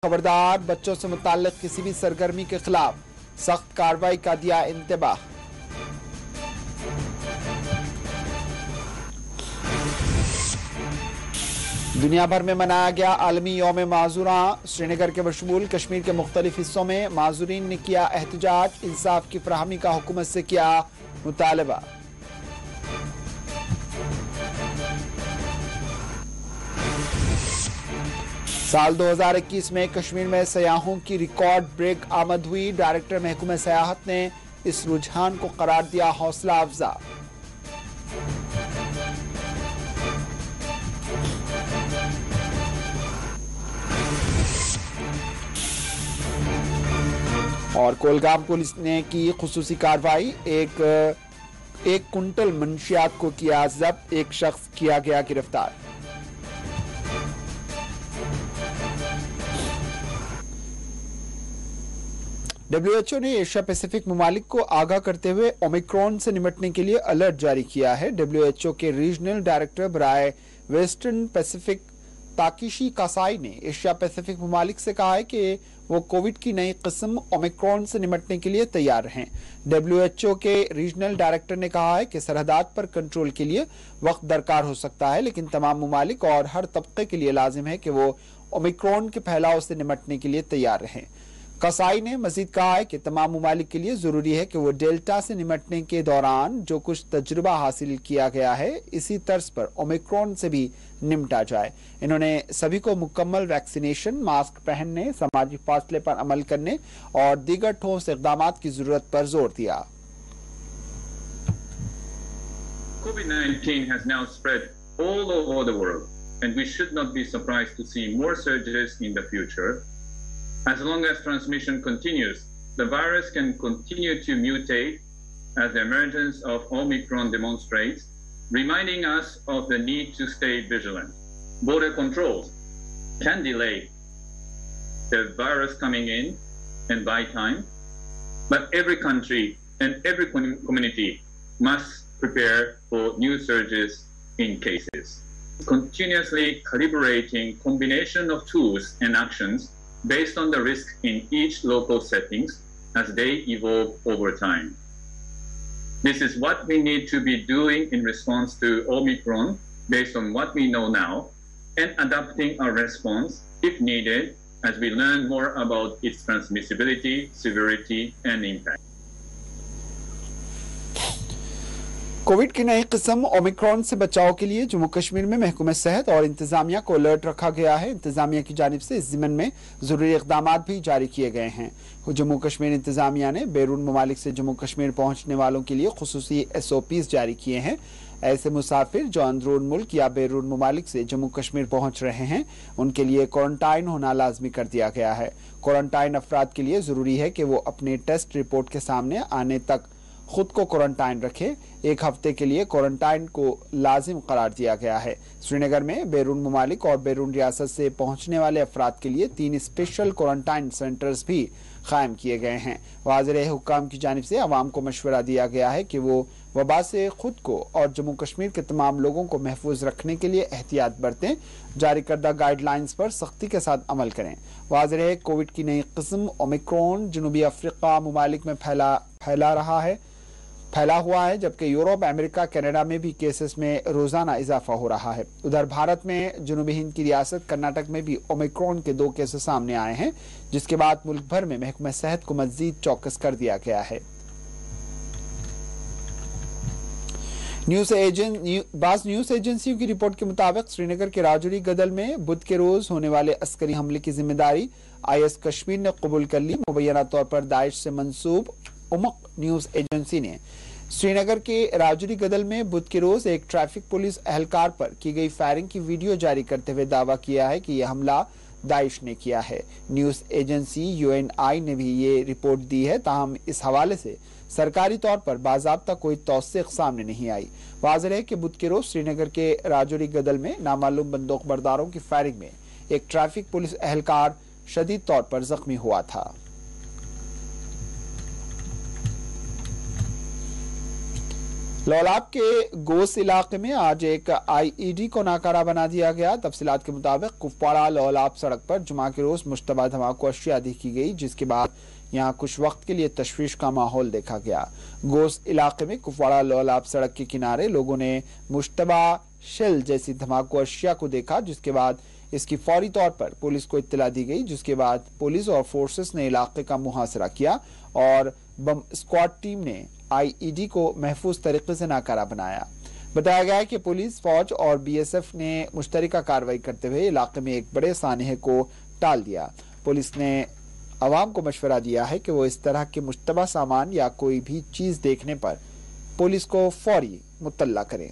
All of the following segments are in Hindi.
खबरदार, बच्चों से मुताल्लिक किसी भी सरगर्मी के खिलाफ सख्त कार्रवाई का दिया इंतबाह। दुनिया भर में मनाया गया आलमी यौम माजूरां। श्रीनगर के बशमूल कश्मीर के मुख्तलिफ हिस्सों में माजूरीन ने किया एहतजाज, इंसाफ की फराहमी का हुकूमत से किया मुतालबा। साल 2021 में कश्मीर में सयाहों की रिकॉर्ड ब्रेक आमद हुई। डायरेक्टर महकमा सयाहत ने इस रुझान को करार दिया हौसला अफजा। और कोलगाम पुलिस ने की खुसूसी कार्रवाई, एक कुंटल मंशियात को किया जब्त, एक शख्स किया गया गिरफ्तार। WHO ने एशिया पैसिफिक ममालिक को आगाह करते हुए ओमिक्रॉन से निपटने के लिए अलर्ट जारी किया है। WHO के रीजनल डायरेक्टर बराए वेस्टर्न पैसिफिक ताकिशी कासाई ने एशिया पैसिफिक ममालिक से कहा है कि वो कोविड की नई किस्म ओमिक्रॉन से निपटने के लिए तैयार हैं। WHO के रीजनल डायरेक्टर ने कहा है कि सरहदात पर कंट्रोल के लिए वक्त दरकार हो सकता है, लेकिन तमाम ममालिक और हर तबके के लिए लाजिम है कि वो ओमिक्रॉन के फैलाव से निपटने के लिए तैयार रहें। कसाई ने मजीद कहा है कि तमाम ममालिक के लिए जरूरी है कि वो डेल्टा से निपटने के दौरान जो कुछ तजुर्बा हासिल किया गया है, इसी तर्ज पर ओमिक्रॉन से भी निपटा जाए। इन्होंने सभी को मुकम्मल वैक्सीनेशन, मास्क पहनने, समाजी फासले पर अमल करने और दीगर ठोस इक़दामात की जरूरत पर जोर दिया। COVID-19 has now spread all over the world, and we should not be surprised to see more surges in the future. As long as transmission continues, the virus can continue to mutate as the emergence of Omicron demonstrates, reminding us of the need to stay vigilant. Border controls can delay the virus coming in and buy time, but every country and every community must prepare for new surges in cases. Continuously calibrating combination of tools and actions based on the risk in each local settings as they evolve over time. This is what we need to be doing in response to Omicron based on what we know now, and adapting our response if needed as we learn more about its transmissibility, severity and impact. Covid की नई किस्म ओमिक्रॉन से बचाव के लिए जम्मू कश्मीर में महकमा सेहत और इंतजामिया को अलर्ट रखा गया है। इंतजामिया की जानिब से इस ज़िम्न में जरूरी इक़दामात भी जारी किए गए हैं। जम्मू कश्मीर इंतजामिया ने बैरून ममालिक से जम्मू कश्मीर पहुंचने वालों के लिए खुसूसी SOPs जारी किए हैं। ऐसे मुसाफिर जो अंदरून मुल्क या बैरून ममालिक से जम्मू कश्मीर पहुंच रहे हैं, उनके लिए क्वारंटाइन होना लाजमी कर दिया गया है। क्वारंटाइन अफराद के लिए जरूरी है कि वो अपने टेस्ट रिपोर्ट के सामने आने तक खुद को क्वारंटाइन रखें। एक हफ्ते के लिए क्वारंटाइन को लाजिम करार दिया गया है। श्रीनगर में बैरून ममालिक और बैरून रियासत से पहुंचने वाले अफराद के लिए 3 स्पेशल क्वारंटाइन सेंटर्स भी कायम किए गए हैं। वाज़िर हुक्काम की जानिब से अवाम को मशवरा दिया गया है कि वो वबा से खुद को और जम्मू कश्मीर के तमाम लोगों को महफूज रखने के लिए एहतियात बरतें, जारी करदा गाइडलाइंस पर सख्ती के साथ अमल करें। वाज़िर है कोविड की नई किस्म ओमिक्रॉन जनूबी अफ्रीका ममालिक में फैला हुआ है, जबकि यूरोप, अमेरिका, कनाडा में भी केसेस में रोजाना इजाफा हो रहा है। उधर भारत में जनूबी हिंद की रियासत कर्नाटक में भी ओमिक्रॉन के 2 केसेस सामने आए हैं, जिसके बाद मुल्क भर में महकमा सेहत को मजीद चौकस कर दिया गया है। बाज़ न्यूज एजेंसियों की रिपोर्ट के मुताबिक श्रीनगर के राजौरी गदल में बुध के रोज होने वाले अस्करी हमले की जिम्मेदारी IS कश्मीर ने कबूल कर ली। मुबैना तौर पर दाइश से मंसूब उमक न्यूज एजेंसी ने श्रीनगर के राजौरी गदल में बुध के रोज एक ट्रैफिक पुलिस एहलकार पर की गई फायरिंग की वीडियो जारी करते हुए दावा किया है कि यह हमला दाइश ने किया है। न्यूज एजेंसी UNI ने भी ये रिपोर्ट दी है, ताहम इस हवाले से सरकारी तौर पर बाज़ाब्ता कोई तौसीक सामने नहीं आई। वाज़ेह है कि बुध के रोज श्रीनगर के राजौरी गदल में नामालूम बंदूक बरदारों की फायरिंग में एक ट्रैफिक पुलिस एहलकार शदीद तौर पर जख्मी हुआ था। लौलाब के गोस इलाके में आज एक आईईडी को नाकारा बना दिया गया। तफसीलात के मुताबिक कुपवाड़ा लौलाब सड़क पर जुमा के रोज मुश्तबा धमाको अशिया देखी गई, जिसके बाद यहां कुछ वक्त के लिए तशवीश का माहौल देखा गया। गोस इलाके में कुपवाड़ा लौलाब सड़क के किनारे लोगों ने मुश्तबा शेल जैसी धमाको अशिया को देखा, जिसके बाद इसकी फौरी तौर पर पुलिस को इत्तला दी गई, जिसके बाद पुलिस और फोर्सेस ने इलाके का मुहासरा किया और बम स्क्वाड टीम ने आईईडी को महफूज तरीके से नाकारा बनाया। बताया गया है कि पुलिस, फौज और बीएसएफ ने मुश्तरका कार्रवाई करते हुए इलाके में एक बड़े सानहे को टाल दिया। पुलिस ने अवाम को मशवरा दिया है कि वो इस तरह के मुश्तबा सामान या कोई भी चीज देखने पर पुलिस को फौरी मुत्तला करें।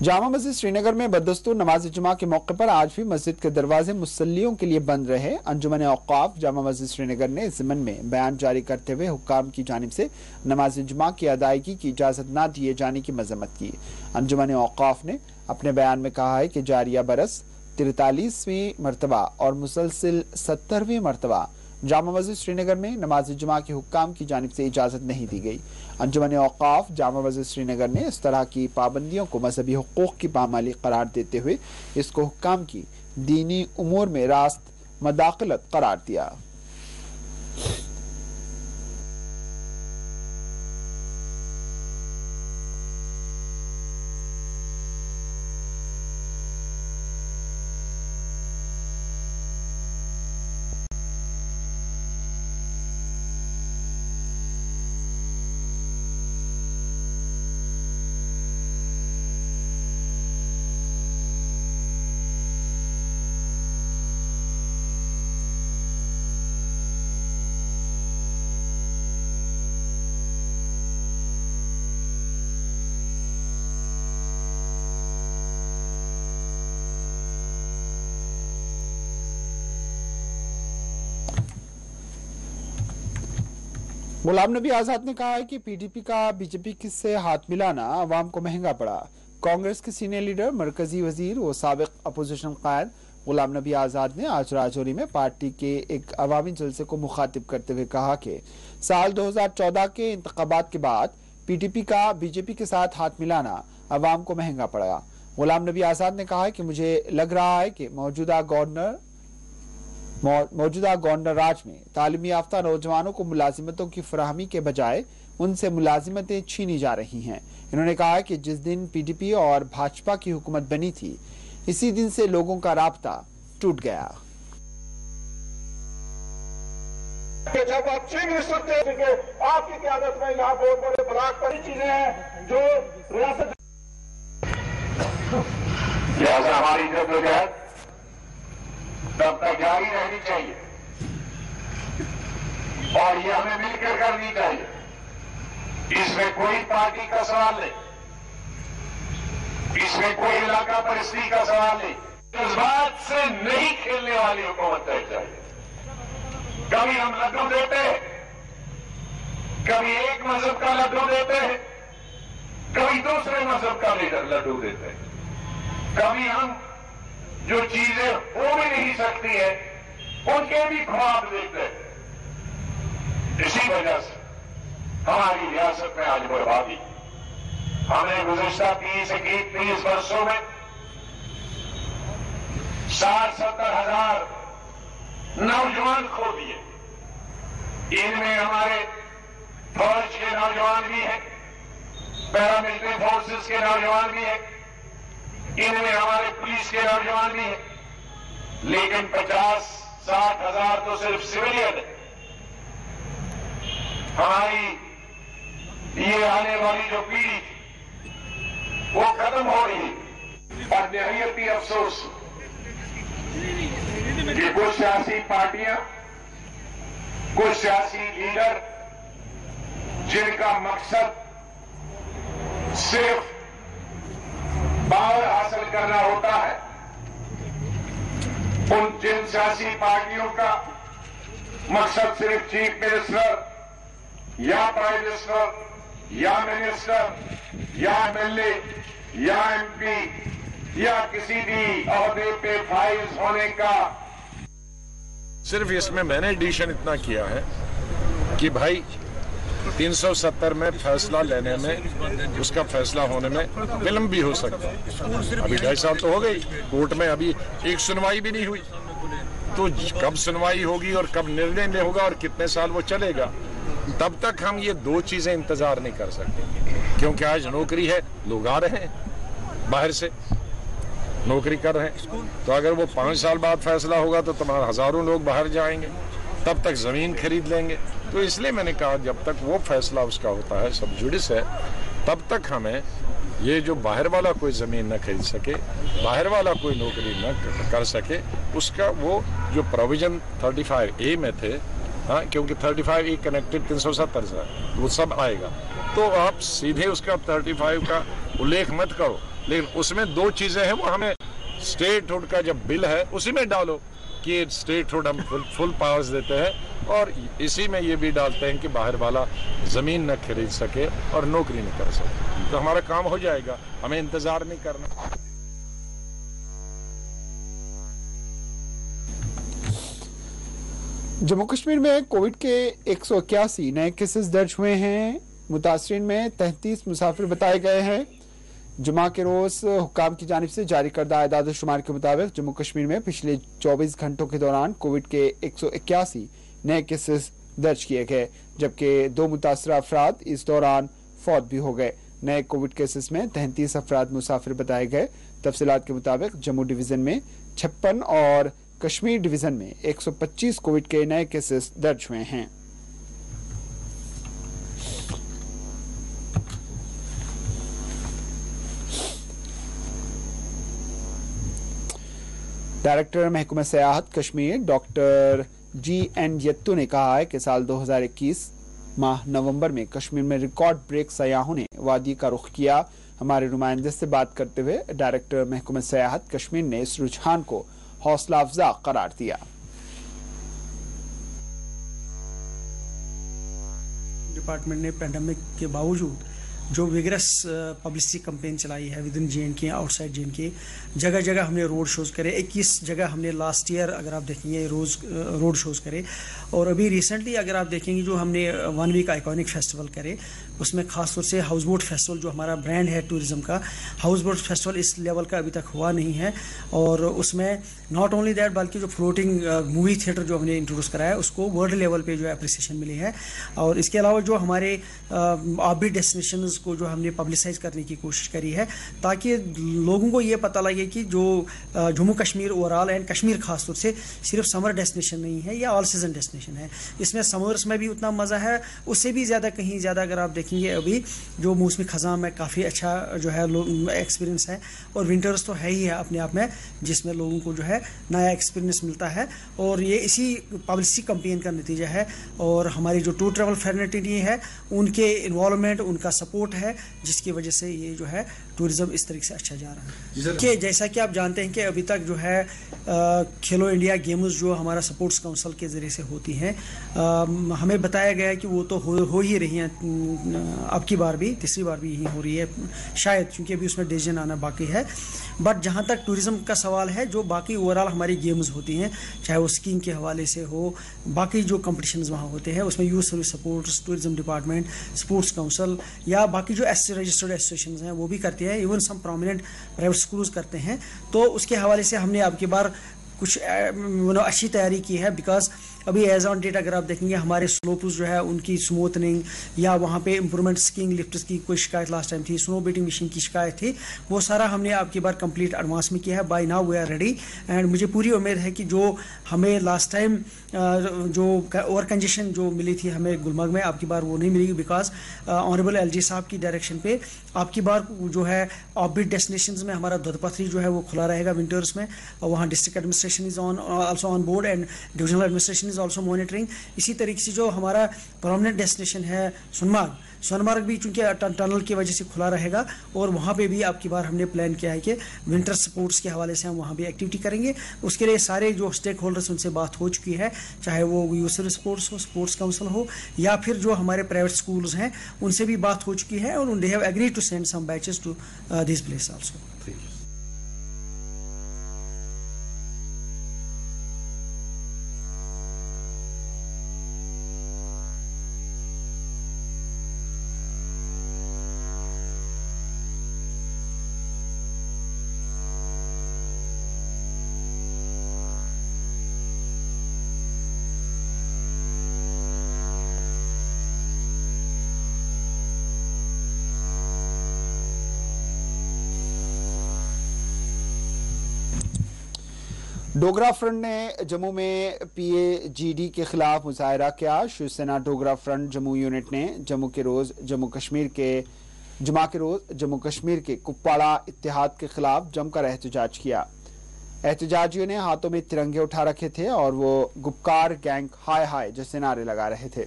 जामा मस्जिद श्रीनगर में बदस्तूर नमाज जुमा के मौके पर आज भी मस्जिद के दरवाजे मुसल्लियों के लिए बंद रहे। अंजुमन औकाफ जामा मस्जिद श्रीनगर ने इस ज़िमन में बयान जारी करते हुए हुक्काम की जानिब से नमाज जुमा की अदायगी की इजाज़त न दिए जाने की मजम्मत की। अंजुमन औकाफ ने अपने बयान में कहा है कि जारिया बरस 43वीं मरतबा और मुसलसिल 70वीं मरतबा जामा मस्जिद श्रीनगर में नमाज जुमा के हुक्काम की जानिब से इजाज़त नहीं दी गई। अंजुमन औकाफ जामा मस्जिद श्रीनगर ने इस तरह की पाबंदियों को मजहबी हुकूक की पामाली करार देते हुए इसको हुक्काम की दीनी उमूर में रास्त मदाखलत करार दिया। गुलाम नबी आजाद ने कहा है कि पीडीपी का बीजेपी से हाथ मिलाना अवाम को महंगा पड़ा। कांग्रेस के सीनियर लीडर, मरकजी वजीर व साबिक अपोजिशन कायद गुलाम नबी आजाद ने आज राजौरी में पार्टी के एक अवामी जलसे को मुखातिब करते हुए कहा कि साल 2014 के इंतखाबात के बाद पीडीपी का बीजेपी के साथ हाथ मिलाना अवाम को महंगा पड़ा। गुलाम नबी आजाद ने कहा है कि मुझे लग रहा है कि मौजूदा गवर्नर राज में तालीमी याफ्ता नौजवानों को मुलाजिमतों की फराहमी के बजाय उनसे मुलाजिमतें छीनी जा रही हैं। इन्होंने कहा कि जिस दिन पीडीपी और भाजपा की हुकूमत बनी थी, इसी दिन से लोगों का राब्ता टूट गया। जब आप चीफ मिनिस्टर थे, आपकी क़यादत में यहाँ बहुत बड़े ब्लॉक बड़ी चीजें हैं जो रियासत लिहाजा हमारी जद्दोजहद तब तक जारी रहनी चाहिए और ये हमें मिलकर करनी चाहिए। इसमें कोई पार्टी का सवाल नहीं, इसमें कोई इलाका परिस्थिति का सवाल नहीं। जज्बात से नहीं खेलने वाली हुकूमत तय चाहिए। कभी हम लड्डू देते हैं, कभी एक मजहब का लड्डू देते हैं, कभी दूसरे मजहब का लीडर लड्डू देते हैं। कभी हम जो चीजें हो भी नहीं सकती है उनके भी ख्वाब देखते हैं। इसी वजह से हमारी रियासत में आज बर्बादी। हमने गुज़िश्ता 30 वर्षों में 60-70 हजार नौजवान खो दिए। इनमें हमारे फौज के नौजवान भी हैं, पैरामिलिट्री फोर्सेस के नौजवान भी हैं, इनमें हमारे पुलिस के नौजवान भी हैं, लेकिन 50-60 हजार तो सिर्फ सिविलियन है। हमारी ये आने वाली जो पीढ़ी वो खत्म हो रही है। और निहायती अफसोस कि कुछ सियासी पार्टियां, कुछ सियासी लीडर जिनका मकसद सिर्फ पावर हासिल करना होता है, उन जिन सियासी पार्टियों का मकसद सिर्फ चीफ मिनिस्टर या प्राइम मिनिस्टर या मिनिस्टर या एमएलए या एमपी या किसी भी ओहदे पे फाइज होने का। सिर्फ इसमें मैंने एडिशन इतना किया है कि भाई 370 में फैसला लेने में, उसका फैसला होने में विलम्ब भी हो सकता है। अभी 2.5 साल तो हो गई, कोर्ट में अभी एक सुनवाई भी नहीं हुई, तो कब सुनवाई होगी और कब निर्णय होगा और कितने साल वो चलेगा, तब तक हम ये 2 चीजें इंतजार नहीं कर सकते। क्योंकि आज नौकरी है, लोग आ रहे हैं बाहर से नौकरी कर रहे हैं, तो अगर वो 5 साल बाद फैसला होगा तो तुम्हारे हजारों लोग बाहर जाएंगे, तब तक जमीन खरीद लेंगे। तो इसलिए मैंने कहा जब तक वो फैसला उसका होता है, सब जुडिस है, तब तक हमें ये जो बाहर वाला कोई जमीन न खरीद सके, बाहर वाला कोई नौकरी न कर सके, उसका वो जो प्रोविजन 35A में थे, हाँ, क्योंकि 35A कनेक्टेड 370 से वो सब आएगा, तो आप सीधे उसका 35 का उल्लेख मत करो, लेकिन उसमें 2 चीजें हैं, वो हमें स्टेटहुड का जब बिल है उसी में डालो कि स्टेटहुड हम फुल पावर्स देते हैं, और इसी में ये भी डालते हैं कि बाहर वाला जमीन न खरीद सके और नौकरी नहीं कर सके, तो हमारा काम हो जाएगा, हमें इंतजार नहीं करना। जम्मू कश्मीर में कोविड के 181 नए केसेस दर्ज हुए हैं। मुतासरीन में 33 मुसाफिर बताए गए हैं। जुमा के रोज हुक्काम की जानिब से जारी करदा एदाद शुमार के मुताबिक जम्मू कश्मीर में पिछले 24 घंटों के दौरान कोविड के 181 नए केसेस दर्ज किए गए, जबकि 2 मुतासरा अफराद इस दौरान फौत भी हो गए। नए कोविड केसेस में 33 अफराद मुसाफिर बताए गए। तफसीलात के मुताबिक जम्मू डिवीजन में 56 और कश्मीर डिवीजन में 125 कोविड के नए केसेस दर्ज हुए हैं। डायरेक्टर महकमा सयाहत कश्मीर डॉक्टर GN यत्तू ने कहा है कि साल 2021 माह नवंबर में कश्मीर में रिकॉर्ड ब्रेक सयाहों ने वादी का रुख किया। हमारे नुमाइंदे से बात करते हुए डायरेक्टर महकमा सयाहत कश्मीर ने इस रुझान को हौसला अफजा करार दिया। डिपार्टमेंट ने पेंडेमिक के बावजूद जो विगरस पब्लिसिटी कैंपेन चलाई है with in JNK, outside JNK, जगह जगह हमने रोड शोज़ करे। 21 जगह हमने लास्ट ईयर अगर आप देखेंगे रोड शोज़ करे, और अभी रिसेंटली अगर आप देखेंगे जो हमने 1 वीक आइकॉनिक फेस्टिवल करे, उसमें खासतौर से हाउस बोट फेस्टिवल जो हमारा ब्रांड है टूरिज्म का, हाउस बोट फेस्टिवल इस लेवल का अभी तक हुआ नहीं है। और उसमें नॉट ओनली दैट बल्कि जो फ्लोटिंग मूवी थिएटर जो हमने इंट्रोड्यूस कराया उसको वर्ल्ड लेवल पे जो अप्रिसिएशन मिली है। और इसके अलावा जो हमारे ऑर्बिट डेस्टिनेशंस को जो हमने पब्लिसाइज करने की कोशिश करी है, ताकि लोगों को ये पता लगे कि जो जम्मू कश्मीर ओवरऑल एंड कश्मीर खासतौर से सिर्फ समर डेस्टिनेशन नहीं है या ऑल सीजन डेस्टिनेशन है। इसमें समर्स में भी उतना मज़ा है, उससे भी ज़्यादा कहीं ज़्यादा अगर आप देखेंगे अभी जो मौसमी ख़ज़ां में काफ़ी अच्छा जो है एक्सपीरियंस है, और विंटर्स तो है ही है अपने आप में जिसमें लोगों को जो है नया एक्सपीरियंस मिलता है। और ये इसी पब्लिसिटी कैंपेन का नतीजा है, और हमारी जो टूर ट्रैवल फ्रेटर्निटी है उनके इन्वॉल्वमेंट, उनका सपोर्ट है, जिसकी वजह से ये जो है टूरिज्म इस तरीके से अच्छा जा रहा है। कि जैसा कि आप जानते हैं कि अभी तक जो है खेलो इंडिया गेम्स जो हमारा स्पोर्ट्स काउंसिल के ज़रिए से होती हैं, हमें बताया गया है कि वो तो हो ही रही हैं, अब की बार भी, तीसरी बार भी यही हो रही है शायद, क्योंकि अभी उसमें डिसीजन आना बाकी है। बट जहाँ तक टूरिज्म का सवाल है, जो बाकी ओवरऑल हमारी गेम्स होती हैं, चाहे वो स्कीइंग के हवाले से हो, बाकी जो कॉम्पिटिशन्स वहाँ होते हैं उसमें youth service supports, tourism department, sports council या बाकी जो रजिस्टर्ड एसोसिएशन हैं वो भी करती है, even some prominent private schools करते हैं। तो उसके हवाले से हमने अब की बार कुछ अच्छी तैयारी की है, बिकॉज अभी एज ऑन डेट अगर आप देखेंगे हमारे स्लोप्स जो है उनकी स्मूथनिंग या वहाँ पे इम्प्रूवमेंट, स्कीइंग लिफ्ट्स की कोई शिकायत लास्ट टाइम थी, स्नो बीटिंग मशीन की शिकायत थी, वो सारा हमने आपकी बार कंप्लीट एडवांस में किया है। By now we are ready, and मुझे पूरी उम्मीद है कि जो हमें लास्ट टाइम जो ओवर कंजेशन जो मिली थी हमें गुलमर्ग में, आपकी बार वो नहीं मिलेगी, बिकॉज ऑनरेबल LG साहब की डायरेक्शन पे आपकी बार जो है ऑर्बिट डेस्टिनेशंस में हमारा दुधपथरी जो है वो खुला रहेगा विंटर्स में, और वहाँ district administration is also on board and divisional administration is also monitoring. इसी तरीके से जो हमारा परमानेंट डेस्टिनेशन है सोनमार्ग भी चूंकि टनल की वजह से खुला रहेगा, और वहाँ पे भी आपकी बार हमने प्लान किया है कि विंटर स्पोर्ट्स के हवाले से हम वहाँ भी एक्टिविटी करेंगे। उसके लिए सारे जो स्टेक होल्डर्स उनसे बात हो चुकी है, चाहे वो यूथ सर्विस स्पोर्ट्स हो, स्पोर्ट्स काउंसिल हो, या फिर जो हमारे प्राइवेट स्कूल्स हैं उनसे भी बात हो चुकी है, और they have agreed to send some batches to this place also. Dogra front ने जम्मू में PAGD के खिलाफ मुजाहरा किया। शिवसेना डोगरा फ्रंट जम्मू यूनिट ने जुमा के रोज जम्मू कश्मीर के कुपवाड़ा इत्तेहाद के खिलाफ जमकर एहतजाज किया। एहतजाजियों ने हाथों में तिरंगे उठा रखे थे और वो गुपकार गैंग हाय हाय जैसे नारे लगा रहे थे।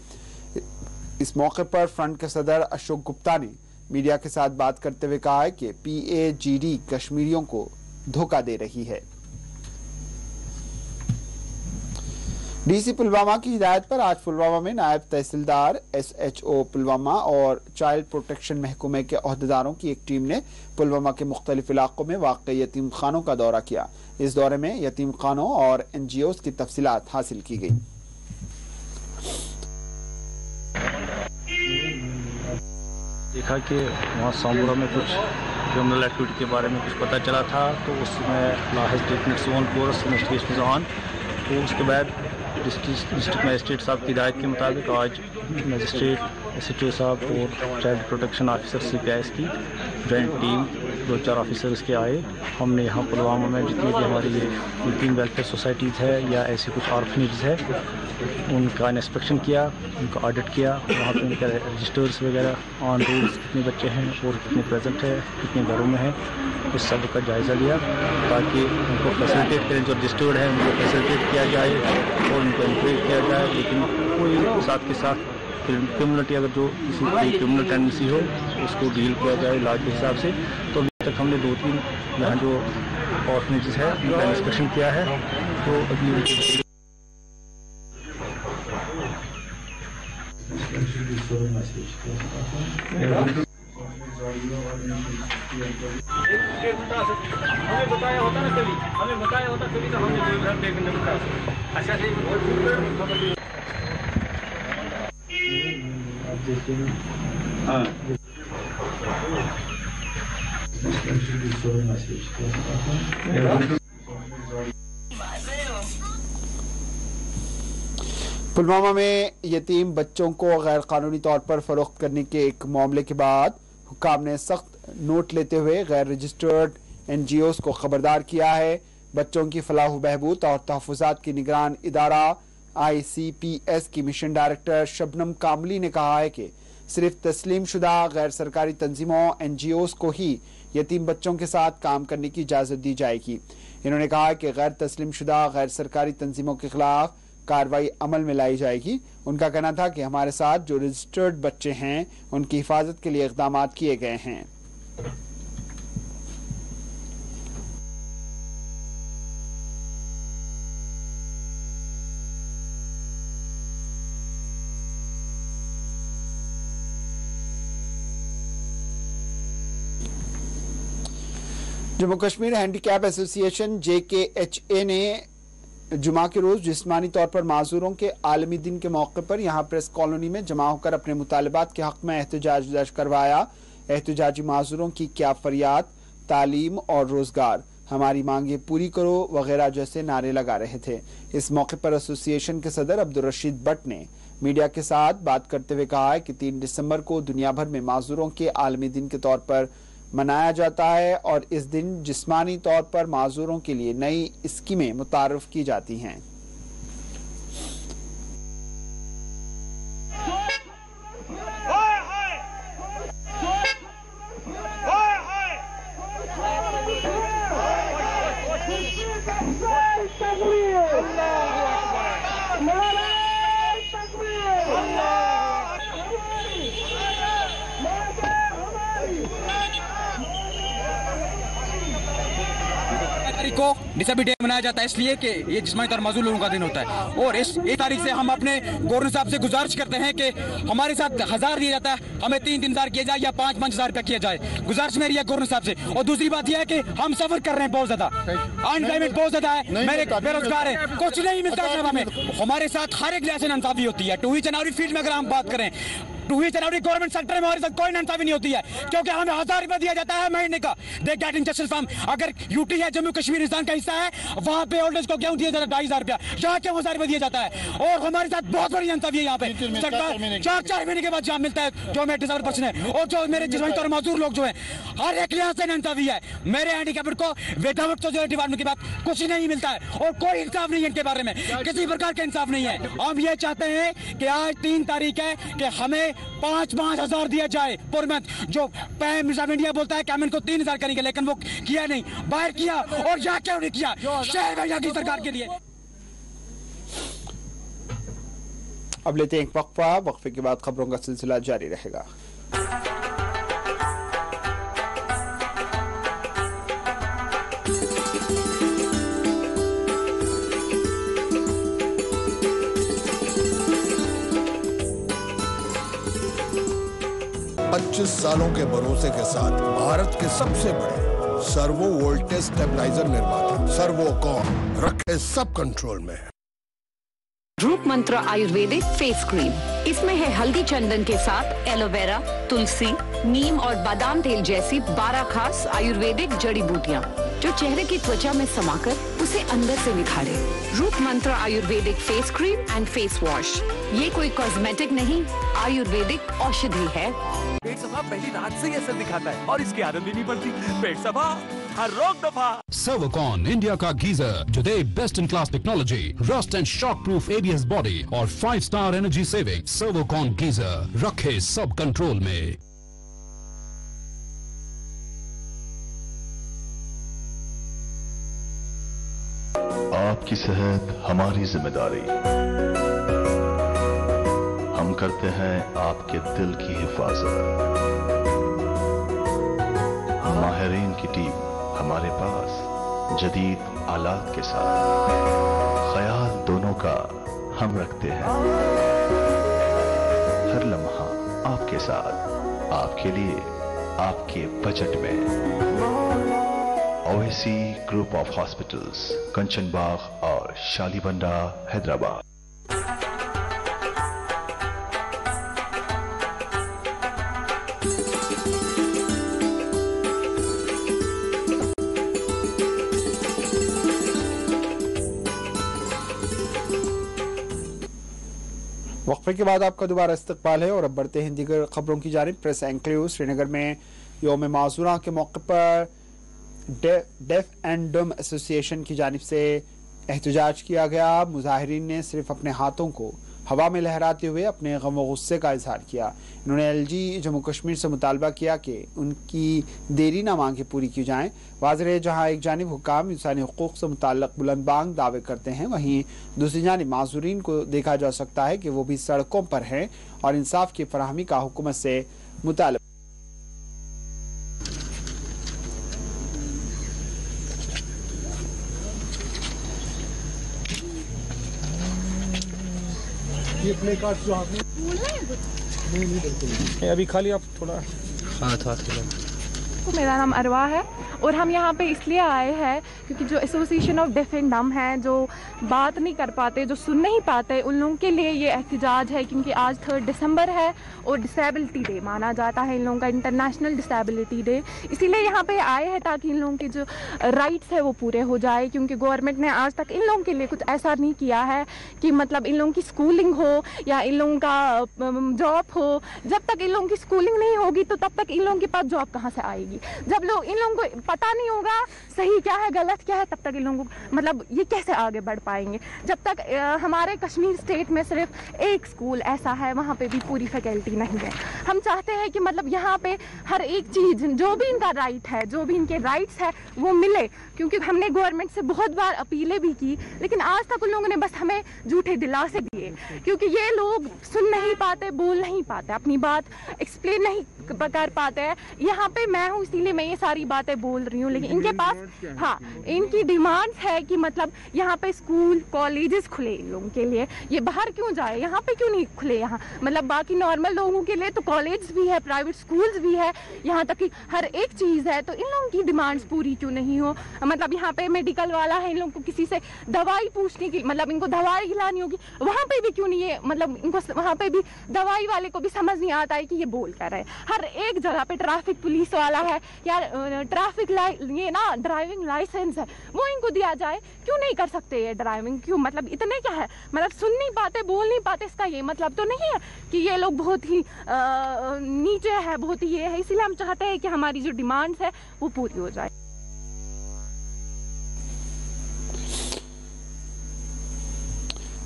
इस मौके पर फ्रंट के सदर अशोक गुप्ता ने मीडिया के साथ बात करते हुए कहा है कि PAGD कश्मीरियों को धोखा दे रही है। DC पुलवामा की हिदायत पर आज पुलवामा में नायब तहसीलदार SHO पुलवामा और चाइल्ड प्रोटेक्शन महकमे के ओहदेदारों की एक टीम ने पुलवामा के मुख्तलिफ इलाकों में वाक़ई यतीम खानों का दौरा किया। इस दौरे में यतीम खानों और NGOs की तफसीलात हासिल की गई। देखा कि वहाँ सांबुरा में कुछ क्रिमिनल एक्टिविटी के बारे में कुछ पता चला था, तो उसमें law has taken its own course, investigation is on. तो उसके बाद डिस्ट्रिक्ट मजिस्ट्रेट साहब की हिदायत के मुताबिक आज मजिस्ट्रेट SHO साहब और चाइल्ड प्रोटेक्शन ऑफिसर CPIS की जॉइंट टीम 2-4 ऑफिसर्स के आए। हमने यहाँ पुलवामा में जितनी भी हमारी ये यतीम वेलफेयर सोसाइटीज़ है या ऐसी कुछ ऑर्फनेज है, उनका इंस्पेक्शन किया, उनका ऑडिट किया। वहाँ पे उनके रजिस्टर्स वगैरह, ऑन रोल्स कितने बच्चे हैं और कितने प्रेजेंट है, कितने घरों में हैं, इस सब का जायज़ा लिया ताकि उनको फैसिलिटेट करें। जो रजिस्टर्ड है उनको फैसिलिटेट किया जाए और उनको इंकरेज किया जाए। लेकिन कोई साथ के साथ क्रिमिनलिटी, अगर जो किसी की क्रिमिनल टेंडेंसी हो, उसको डील किया जाए लॉ के हिसाब से। तो अभी तक हमने 2-3 यहाँ जो ऑर्फनेजेस है उनका इंस्पेक्शन किया है। तो अभी हमें बताया होता ना कभी, तो हमने अच्छा से पुलवामा में यतीम बच्चों को गैर कानूनी तौर पर फरोख्त करने के एक मामले के बाद हुक्काम ने सख्त नोट लेते हुए गैर रजिस्टर्ड NGOs को खबरदार किया है। बच्चों की फलाह बहबूद और तहफ़्फ़ुज़ात की निगरान इदारा ICPS की मिशन डायरेक्टर शबनम कामली ने कहा है कि सिर्फ तस्लीम शुदा गैर सरकारी तंजीमों NGOs को ही यतीम बच्चों के साथ काम करने की इजाज़त दी जाएगी। इन्होंने कहा कि गैर तस्लीम शुदा गैर सरकारी तंजीमों के खिलाफ कार्रवाई अमल में लाई जाएगी। उनका कहना था कि हमारे साथ जो रजिस्टर्ड बच्चे हैं उनकी हिफाजत के लिए इक़दाम किए गए हैं। Jammu Kashmir handicap association JKHA ने जुमा के रोज जिस्मानी तौर पर माजूरों के आलमी दिन के मौके पर यहां प्रेस कॉलोनी में जमा होकर अपने मुतालबात के हक में एहतजाज दर्ज करवाया। एहतजाजी माजूरों की क्या फरियाद, तालीम और रोजगार, हमारी मांगे पूरी करो वगैरह जैसे नारे लगा रहे थे। इस मौके पर एसोसिएशन के सदर अब्दुल रशीद भट्ट ने मीडिया के साथ बात करते हुए कहा है कि 3 दिसंबर को दुनिया भर में माजूरों के आलमी दिन के तौर पर मनाया जाता है और इस दिन जिस्मानी तौर पर माजूरों के लिए नई स्कीमें मुतारफ की जाती हैं। को डिसेबिलिटी डे मनाया जाता है इसलिए कि ये जिस्मानी तौर मजदूर लोगों का दिन होता है। और इस तारीख से हम अपने गवर्नर साहब से गुजारिश करते हैं कि हमारे साथ 1000 दिया जाता है, हमें 3-3 हज़ार किया जाए या 5-5 हज़ार रुपया किया जाए। गुजारिश मेरी है गवर्नर साहब से। और दूसरी बात यह है कि हम सफर कर रहे हैं बहुत ज्यादा, अनएम्प्लॉयमेंट बहुत ज्यादा है, मेरे बेरोजगार है, कुछ नहीं मिलता है। हमें हमारे साथ हर एक लिहाज से नाइंसाफी होती है। To each and every field में अगर हम बात करें, 2 जनवरी गवर्नमेंट सेक्टर में हमारे साथ कोई नाइंसाफी नहीं होती है, क्योंकि हमें 1000 रुपया दिया जाता है महीने का। दे गेट इंजस्टिस फ्रॉम, अगर यूटी है जम्मू कश्मीर हिंदुस्तान का हिस्सा है, वहां पे होल्डर्स को क्यों दिया जाता है 2500 रुपया, यहाँ क्यों 1000 रुपया दिया जाता है? और हमारे साथ बहुत बड़ी नाइंसाफी है यहाँ पे। 4 महीने के बाद जहाँ मिलता है जो मेरे डिसेबल पर्सन है और जो मेरे जिस्मानी तौर मजदूर लोग जो है, हर एक लिहाज से नाइंसाफी है। मेरे हैंडीकैप्ड को विदाउट सोशल डिपार्टमेंट के बाद कुछ नहीं मिलता है और कोई इंसाफ नहीं है इनके बारे में, किसी प्रकार का इंसाफ नहीं है। हम ये चाहते हैं कि आज 3 तारीख है कि हमें 5-5 हजार दिया जाए पर मंथ। जो मिर्जा इंडिया बोलता है कि हम इनको 3000 करेंगे, लेकिन वो किया नहीं, बाहर किया। और यहाँ क्यों नहीं किया? शहर में यहाँ की सरकार के लिए। अब लेते हैं एक वक्फा, वक्फे के बाद खबरों का सिलसिला जारी रहेगा। सालों के भरोसे के साथ भारत के सबसे बड़े सर्वो वोल्टेज स्टेबलाइजर निर्माता सर्वोकॉन रखे सब कंट्रोल में। रूप मंत्र आयुर्वेदिक फेस क्रीम, इसमें है हल्दी चंदन के साथ एलोवेरा, तुलसी, नीम और बादाम तेल जैसी 12 खास आयुर्वेदिक जड़ी बूटियाँ जो चेहरे की त्वचा में समाकर उसे अंदर से निखारे। रूप मंत्र Ayurvedic face cream and face wash, ये कोई कॉस्मेटिक नहीं, आयुर्वेदिक औषधि है। पेट सफा पहली रात से ही असर दिखाता है और इसकी आदत भी नहीं पड़ती। पेट सफा हर रोग दफा। सर्वोकॉन इंडिया का गीजर जो दे best in class technology, rust and shock proof ABS body और 5 star energy saving. Servokon geyser रखे सब कंट्रोल में। आपकी सेहत हमारी जिम्मेदारी। हम करते हैं आपके दिल की हिफाजत। माहिरीन की टीम हमारे पास जदीद आलात के साथ, ख्याल दोनों का हम रखते हैं। हर लम्हा आपके साथ, आपके लिए, आपके बजट में। ओएसी ग्रुप ऑफ हॉस्पिटल्स, कंचन बाग और शालीबंडा, हैदराबाद। वक्फे के बाद आपका दोबारा इस्तकबाल है और अब बढ़ते हैं दीगर खबरों की जानिब। प्रेस एनक्लेव श्रीनगर में यौम माज़ूरा के मौके पर डेफ एंड डम एसोसिएशन की जानिब से एहतजाज किया गया। मुजाहिरीन ने सिर्फ अपने हाथों को हवा में लहराते हुए अपने गम व गुस्से का इजहार किया। इन्होंने LG जम्मू कश्मीर से मुतालबा किया कि उनकी देरी ना मांगे पूरी की जाएं। वाज़ेह है जहाँ एक जानिब हुक्काम इंसानी हुकूक से मुताल्लिक़ बुलंदबांग दावे करते हैं, वहीं दूसरी जानिब माज़ूरीन को देखा जा सकता है कि वो भी सड़कों पर हैं और इंसाफ की फराहमी का हुकूमत से मुतालबा। ये प्ले कार्ड जो आपने नहीं अभी खाली आप थोड़ा हाथ मेरा नाम अरवा है और हम यहाँ पे इसलिए आए हैं क्योंकि जो एसोसिएशन ऑफ डेफ एंड डम है, जो बात नहीं कर पाते, जो सुन नहीं पाते, उन लोगों के लिए ये एहतजाज है। क्योंकि आज 3 दिसंबर है और डिसेबिलिटी डे माना जाता है इन लोगों का, इंटरनेशनल डिसेबिलिटी डे। इसीलिए यहाँ पे आए हैं ताकि इन लोगों के जो राइट्स है वो पूरे हो जाए। क्योंकि गवर्नमेंट ने आज तक इन लोगों के लिए कुछ ऐसा नहीं किया है कि मतलब इन लोगों की स्कूलिंग हो या इन लोगों का जॉब हो। जब तक इन लोगों की स्कूलिंग नहीं होगी तो तब तक इन लोगों के पास जॉब कहाँ से आएगी? जब लोग इन लोगों को पता नहीं होगा सही क्या है गलत क्या है, तब तक इन लोगों को मतलब ये कैसे आगे बढ़ पाएंगे? जब तक हमारे कश्मीर स्टेट में सिर्फ एक स्कूल ऐसा है, वहाँ पे भी पूरी फैकल्टी नहीं है। हम चाहते हैं कि मतलब यहाँ पे हर एक चीज़ जो भी इनका राइट है, जो भी इनके राइट्स है वो मिले। क्योंकि हमने गवर्नमेंट से बहुत बार अपीलें भी की, लेकिन आज तक उन लोगों ने बस हमें झूठे दिलासे दिए। क्योंकि ये लोग सुन नहीं पाते, बोल नहीं पाते, अपनी बात एक्सप्लेन नहीं कर पाते हैं। यहाँ पे मैं हूँ इसीलिए मैं ये सारी बातें बोल रही हूँ, लेकिन इनके पास हाँ इनकी डिमांड्स है कि मतलब यहाँ पे स्कूल कॉलेजेस खुले इन लोगों के लिए, ये बाहर क्यों जाए, यहाँ पे क्यों नहीं खुले। यहाँ मतलब बाकी नॉर्मल लोगों के लिए तो कॉलेज भी है, प्राइवेट स्कूल्स भी है, यहाँ तक कि हर एक चीज़ है, तो इन लोगों की डिमांड्स पूरी क्यों नहीं हो। मतलब यहाँ पे मेडिकल वाला है, इन लोगों को किसी से दवाई पूछने की मतलब इनको दवाई खिलानी होगी, वहाँ पे भी क्यों नहीं है, मतलब इनको वहाँ पे भी दवाई वाले को भी समझ नहीं आता है कि ये बोल कर रहे हैं। हर एक जगह पे ट्रैफिक पुलिस वाला है या ट्रैफिक ये ना ड्राइविंग लाइसेंस है वो इनको दिया जाए, क्यों नहीं कर सकते ये ड्राइविंग, क्यों मतलब इतने क्या है, मतलब सुन नहीं पाते बोल नहीं पाते, इसका ये मतलब तो नहीं है कि ये लोग बहुत ही नीचे है, बहुत ही ये है। इसीलिए हम चाहते हैं कि हमारी जो डिमांड्स है वो पूरी हो जाए।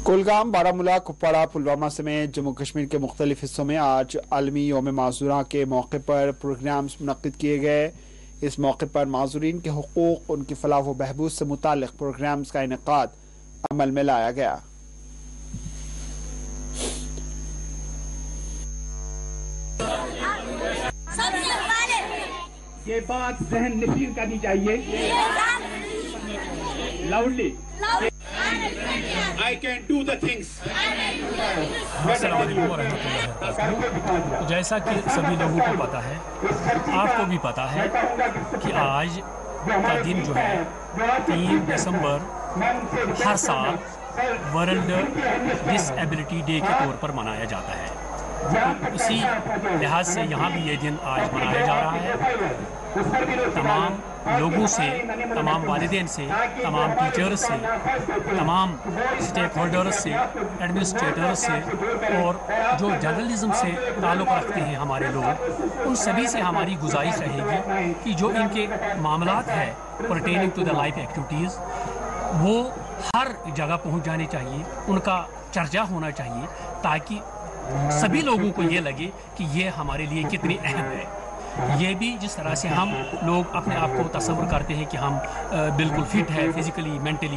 कुलगाम, बारामूला, कुपवाड़ा, पुलवामा समेत जम्मू कश्मीर के मुख्तलिफ हिस्सों में आज आलमी यौम माजूरा के मौके पर प्रोग्राम्स मुनक्किद किए गए। इस मौके पर माजूरीन के हुकूक, उनकी फलाह व बहबूद से मुतालिक प्रोग्राम्स का इनेकाद अमल में लाया गया। ये बात जहन नशीन करनी चाहिए loudly, I can do the things. जैसा कि सभी लोगों को पता है, आपको भी पता है कि आज का दिन जो है 3 दिसंबर हर साल वर्ल्ड डिसेबिलिटी डे के तौर पर मनाया जाता है। तो इसी लिहाज से यहाँ भी ये दिन आज मनाया जा रहा है। तमाम लोगों से, तमाम वालिदैन से, तमाम टीचर्स से, तमाम स्टेक होल्डर्स से, एडमिनिस्ट्रेटर्स से और जो जर्नलिज्म से ताल्लुक़ रखते हैं हमारे लोग, उन सभी से हमारी गुजारिश रहेगी कि जो इनके मामलात है pertaining to the life activities वो हर जगह पहुंच जाने चाहिए, उनका चर्चा होना चाहिए, ताकि सभी लोगों को ये लगे कि ये हमारे लिए कितनी अहम है। ये भी जिस तरह से हम लोग अपने आप को तस्वुर करते हैं कि हम बिल्कुल फिट है फिजिकली मेंटली,